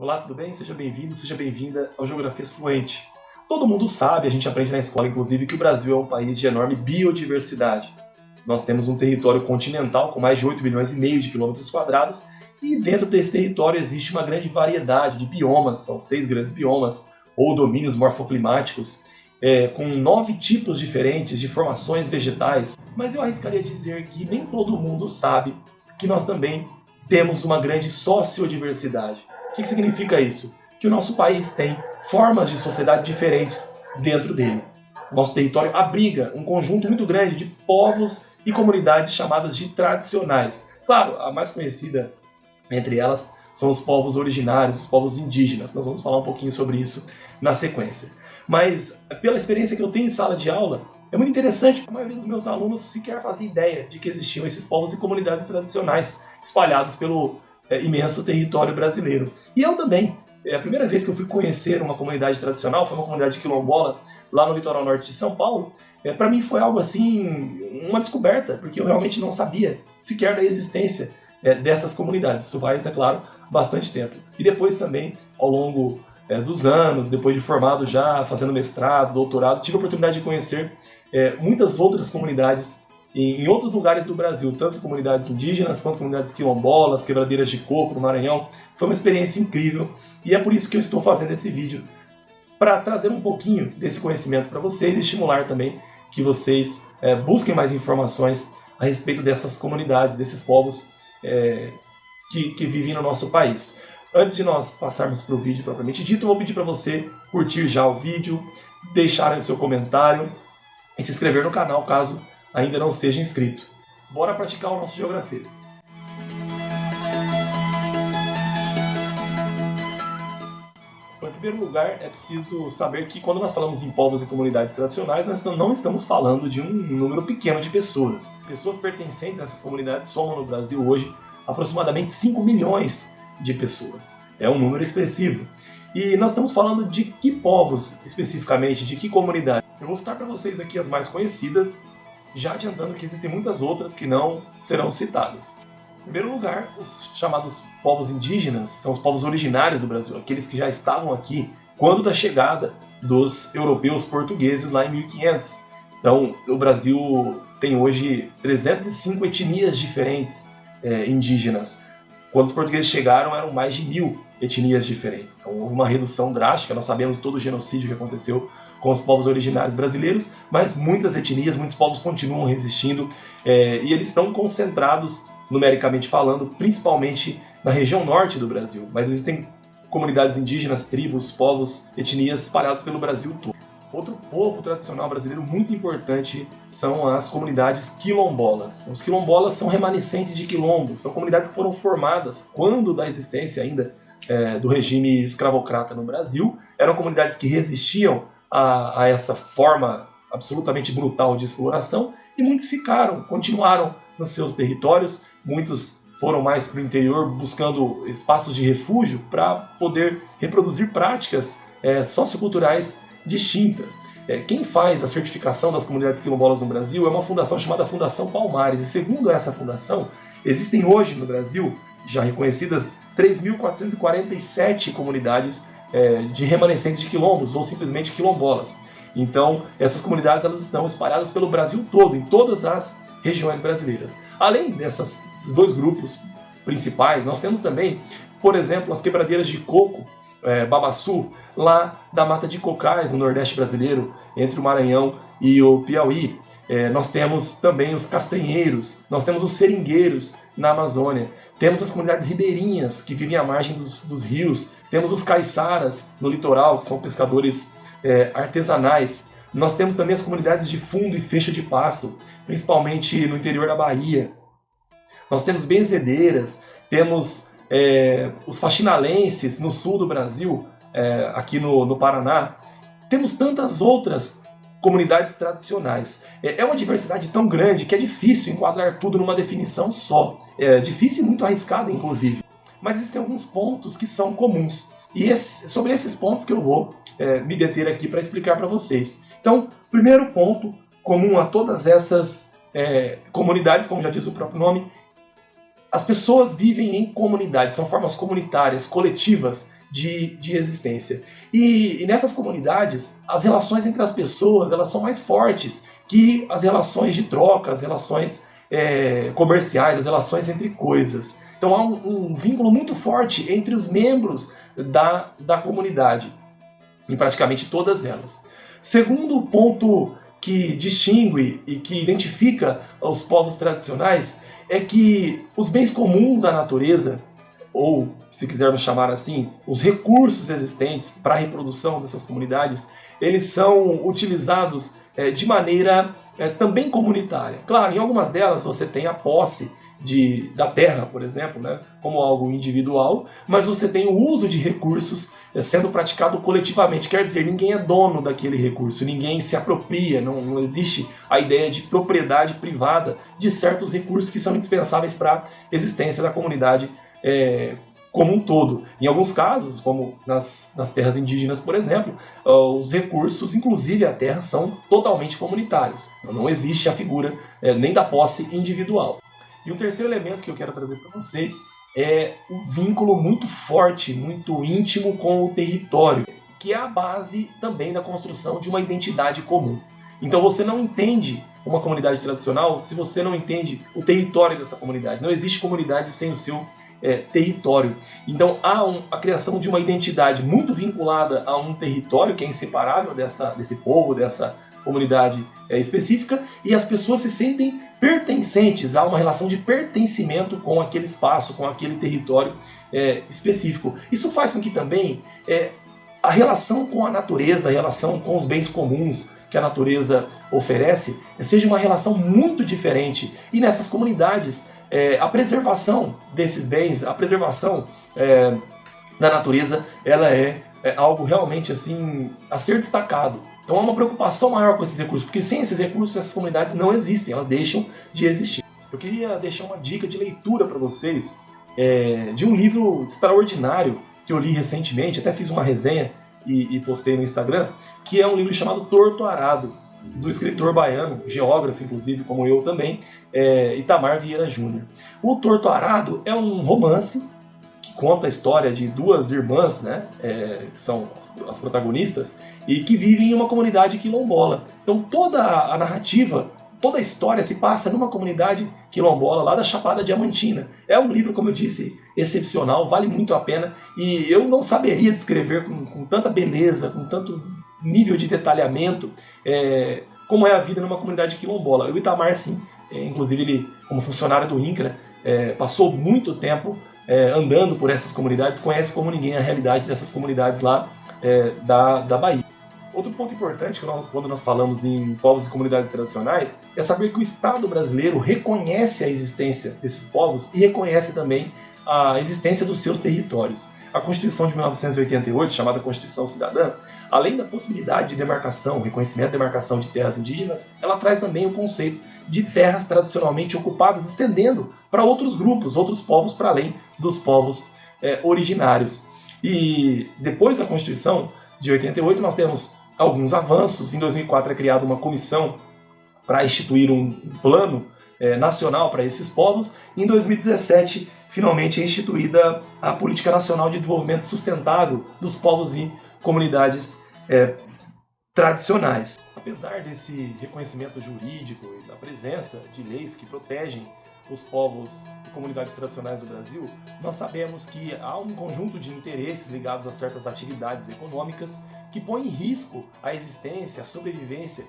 Olá, tudo bem? Seja bem-vindo, seja bem-vinda ao Geografias Fluente. Todo mundo sabe, a gente aprende na escola, inclusive, que o Brasil é um país de enorme biodiversidade. Nós temos um território continental com mais de 8,5 bilhões de quilômetros quadrados e dentro desse território existe uma grande variedade de biomas, são 6 grandes biomas ou domínios morfoclimáticos, com 9 tipos diferentes de formações vegetais. Mas eu arriscaria dizer que nem todo mundo sabe que nós também temos uma grande sociodiversidade. O que significa isso? Que o nosso país tem formas de sociedade diferentes dentro dele. Nosso território abriga um conjunto muito grande de povos e comunidades chamadas de tradicionais. Claro, a mais conhecida entre elas são os povos originários, os povos indígenas. Nós vamos falar um pouquinho sobre isso na sequência. Mas, pela experiência que eu tenho em sala de aula, é muito interessante. A maioria dos meus alunos sequer fazia ideia de que existiam esses povos e comunidades tradicionais espalhados pelo imenso território brasileiro. E eu também. A primeira vez que eu fui conhecer uma comunidade tradicional foi uma comunidade quilombola lá no litoral norte de São Paulo. Para mim foi algo assim, uma descoberta, porque eu realmente não sabia sequer da existência dessas comunidades. Isso faz, é claro, bastante tempo. E depois também, ao longo dos anos, depois de formado já, fazendo mestrado, doutorado, tive a oportunidade de conhecer muitas outras comunidades em outros lugares do Brasil, tanto comunidades indígenas quanto comunidades quilombolas, quebradeiras de coco no Maranhão. Foi uma experiência incrível e é por isso que eu estou fazendo esse vídeo, para trazer um pouquinho desse conhecimento para vocês e estimular também que vocês busquem mais informações a respeito dessas comunidades, desses povos que vivem no nosso país. Antes de nós passarmos para o vídeo propriamente dito, eu vou pedir para você curtir já o vídeo, deixar o seu comentário e se inscrever no canal caso ainda não seja inscrito. Bora praticar o nosso Geografias. Bom, em primeiro lugar, é preciso saber que quando nós falamos em povos e comunidades tradicionais, nós não estamos falando de um número pequeno de pessoas. Pessoas pertencentes a essas comunidades somam no Brasil hoje aproximadamente 5 milhões de pessoas. É um número expressivo. E nós estamos falando de que povos especificamente, de que comunidade? Eu vou citar para vocês aqui as mais conhecidas, já adiantando que existem muitas outras que não serão citadas. Em primeiro lugar, os chamados povos indígenas são os povos originários do Brasil, aqueles que já estavam aqui quando da chegada dos europeus portugueses lá em 1500. Então, o Brasil tem hoje 305 etnias diferentes indígenas. Quando os portugueses chegaram, eram mais de 1.000 etnias diferentes. Então, houve uma redução drástica, nós sabemos todo o genocídio que aconteceu com os povos originários brasileiros, mas muitas etnias, muitos povos continuam resistindo e eles estão concentrados, numericamente falando, principalmente na região norte do Brasil. Mas existem comunidades indígenas, tribos, povos, etnias espalhados pelo Brasil todo. Outro povo tradicional brasileiro muito importante são as comunidades quilombolas. Os quilombolas são remanescentes de quilombos, são comunidades que foram formadas quando da existência ainda do regime escravocrata no Brasil. Eram comunidades que resistiam a essa forma absolutamente brutal de exploração e muitos continuaram nos seus territórios, muitos foram mais para o interior buscando espaços de refúgio para poder reproduzir práticas socioculturais distintas. Quem faz a certificação das comunidades quilombolas no Brasil é uma fundação chamada Fundação Palmares, e segundo essa fundação, existem hoje no Brasil, já reconhecidas, 3.447 comunidades de remanescentes de quilombos, ou simplesmente quilombolas. Então, essas comunidades elas estão espalhadas pelo Brasil todo, em todas as regiões brasileiras. Além desses dois grupos principais, nós temos também, por exemplo, as quebradeiras de coco, Babaçu, lá da Mata de Cocais, no Nordeste brasileiro, entre o Maranhão e o Piauí. Nós temos também os castanheiros, nós temos os seringueiros na Amazônia, temos as comunidades ribeirinhas que vivem à margem dos rios, temos os caiçaras no litoral, que são pescadores artesanais. Nós temos também as comunidades de fundo e fecho de pasto, principalmente no interior da Bahia. Nós temos benzedeiras, temos os faxinalenses no sul do Brasil, aqui no Paraná. Temos tantas outras comunidades tradicionais. É uma diversidade tão grande que é difícil enquadrar tudo numa definição só. É difícil e muito arriscado, inclusive. Mas existem alguns pontos que são comuns. E sobre esses pontos que eu vou me deter aqui para explicar para vocês. Então, primeiro ponto comum a todas essas comunidades, como já diz o próprio nome, as pessoas vivem em comunidades, são formas comunitárias, coletivas de existência. E nessas comunidades, as relações entre as pessoas elas são mais fortes que as relações de troca, as relações comerciais, as relações entre coisas. Então há um vínculo muito forte entre os membros da comunidade, em praticamente todas elas. Segundo ponto que distingue e que identifica os povos tradicionais é que os bens comuns da natureza, ou, se quisermos chamar assim, os recursos existentes para a reprodução dessas comunidades, eles são utilizados de maneira também comunitária. Claro, em algumas delas você tem a posse da terra, por exemplo, né, como algo individual, mas você tem o uso de recursos sendo praticado coletivamente. Quer dizer, ninguém é dono daquele recurso, ninguém se apropria, não existe a ideia de propriedade privada de certos recursos que são indispensáveis para a existência da comunidade como um todo. Em alguns casos, como nas terras indígenas, por exemplo, os recursos, inclusive a terra, são totalmente comunitários. Não existe a figura nem da posse individual. E um terceiro elemento que eu quero trazer para vocês é o vínculo muito forte, muito íntimo com o território, que é a base também da construção de uma identidade comum. Então você não entende uma comunidade tradicional se você não entende o território dessa comunidade. Não existe comunidade sem o seu território. Então há a criação de uma identidade muito vinculada a um território que é inseparável desse povo, dessa comunidade específica, e as pessoas se sentem pertencentes, há uma relação de pertencimento com aquele espaço, com aquele território específico. Isso faz com que também a relação com a natureza, a relação com os bens comuns que a natureza oferece, seja uma relação muito diferente. E nessas comunidades, a preservação desses bens, a preservação da natureza, ela é algo realmente assim a ser destacado. Então há uma preocupação maior com esses recursos, porque sem esses recursos essas comunidades não existem, elas deixam de existir. Eu queria deixar uma dica de leitura para vocês de um livro extraordinário que eu li recentemente, até fiz uma resenha e postei no Instagram, que é um livro chamado Torto Arado, do escritor baiano, geógrafo inclusive, como eu também, Itamar Vieira Júnior. O Torto Arado é um romance que conta a história de duas irmãs, né, que são as protagonistas, e que vivem em uma comunidade quilombola. Então toda a narrativa, toda a história se passa numa comunidade quilombola lá da Chapada Diamantina. É um livro, como eu disse, excepcional, vale muito a pena, e eu não saberia descrever com tanta beleza, com tanto nível de detalhamento, como é a vida numa comunidade quilombola. O Itamar, sim, inclusive ele, como funcionário do INCRA, passou muito tempo andando por essas comunidades, conhece como ninguém a realidade dessas comunidades lá da Bahia. Outro ponto importante quando nós falamos em povos e comunidades tradicionais é saber que o Estado brasileiro reconhece a existência desses povos e reconhece também a existência dos seus territórios. A Constituição de 1988, chamada Constituição Cidadã, além da possibilidade de demarcação, reconhecimento de demarcação de terras indígenas, ela traz também o conceito de terras tradicionalmente ocupadas, estendendo para outros grupos, outros povos, para além dos povos originários. E depois da Constituição de 88, nós temos alguns avanços. Em 2004 é criada uma comissão para instituir um plano nacional para esses povos. Em 2017, finalmente é instituída a Política Nacional de Desenvolvimento Sustentável dos Povos e Comunidades tradicionais. Apesar desse reconhecimento jurídico e da presença de leis que protegem os povos e comunidades tradicionais do Brasil, nós sabemos que há um conjunto de interesses ligados a certas atividades econômicas que põem em risco a existência, a sobrevivência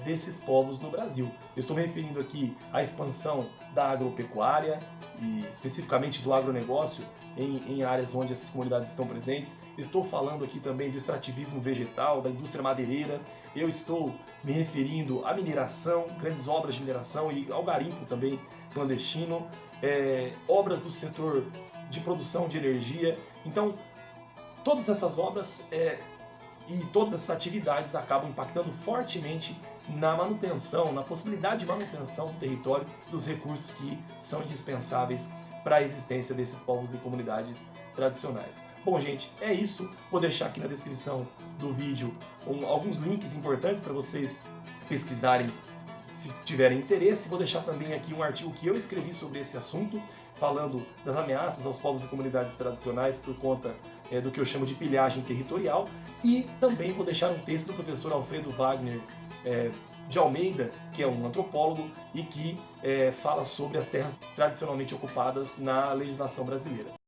desses povos no Brasil. Eu estou me referindo aqui à expansão da agropecuária e especificamente do agronegócio em áreas onde essas comunidades estão presentes. Eu estou falando aqui também do extrativismo vegetal, da indústria madeireira. Eu estou me referindo à mineração, grandes obras de mineração e ao garimpo também clandestino, obras do setor de produção de energia. Então, todas essas obras e todas essas atividades acabam impactando fortemente na manutenção, na possibilidade de manutenção do território, dos recursos que são indispensáveis para a existência desses povos e comunidades tradicionais. Bom, gente, é isso. Vou deixar aqui na descrição do vídeo alguns links importantes para vocês pesquisarem se tiverem interesse. Vou deixar também aqui um artigo que eu escrevi sobre esse assunto, falando das ameaças aos povos e comunidades tradicionais por conta do que eu chamo de pilhagem territorial, e também vou deixar um texto do professor Alfredo Wagner de Almeida, que é um antropólogo e que fala sobre as terras tradicionalmente ocupadas na legislação brasileira.